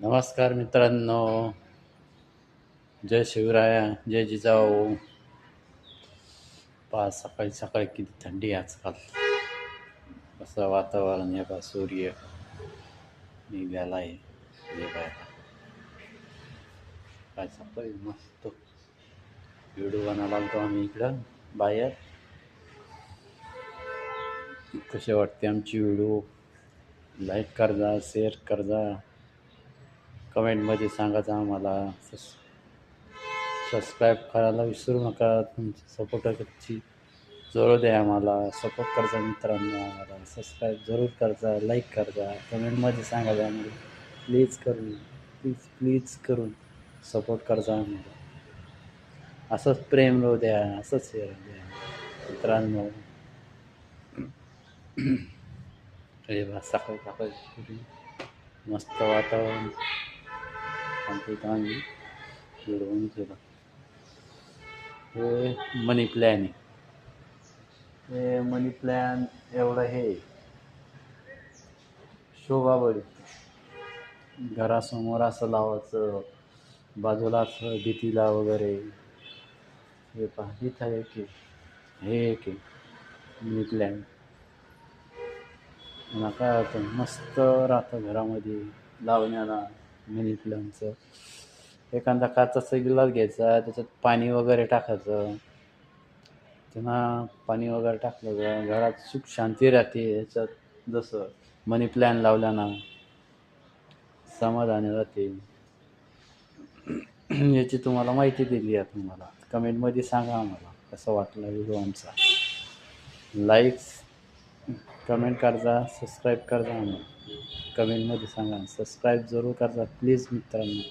नमस्कार मित्रांनो. जय शिवराया, जय जिजाऊ. पहा सकाळी सकाळी किती थंडी आहे आजकाल. कसं वातावरण आहे बा. सूर्य निघाला आहे. हे बघा काय सकाळी मस्त व्हिडिओ बनायला आलतो आम्ही इकडं बाहेर. कसे वाटते आमची व्हिडिओ? लाईक करजा, शेअर करजा, कमेंटमध्ये सांगायचं आम्हाला. सबस्क्राईब करायला विसरू नका. तुमची सपोर्टची जरूर द्या आम्हाला. सपोर्ट करजा मित्रांनो. आम्हाला सबस्क्राईब जरूर करजा, लाईक करजा, कमेंटमध्ये सांगा आम्हाला. प्लीज करून प्लीज करून सपोर्ट करजा आम्हाला. असंच प्रेम राहू द्या, असंच हे राहू द्या मित्रांनो. हे बा सकाळी सकाळी मस्त वातावरण. आमच्या इथं आम्ही मिळवून केलं. हे मनी प्लॅन आहे. हे मनी प्लॅन एवढं हे शोभा बळी घरासमोर असं लावायचं, बाजूला असं भीतीला वगैरे. हे पहा इथं आहे की हे एक मनी प्लॅन. मला काय होतं मस्त राहतं घरामध्ये लावण्याला मनी प्लॅनचं. एखादा काचाचा गिलास घ्यायचा, त्याच्यात पाणी वगैरे टाकायचं. त्यांना पाणी वगैरे टाकलं का घरात सुख शांती राहते. याच्यात जसं मनी प्लॅन लावल्यानं समाधानी राहते. याची तुम्हाला माहिती दिली आहे. तुम्हाला कमेंटमध्ये सांगा आम्हाला कसं वाटलं व्हिडिओ आमचा. लाईक्स कमेंट करजा, सबस्क्राईब करजा आम्हाला. कमेंटमध्ये सांगा. सबस्क्राईब जरूर करजा प्लीज मित्रांनो.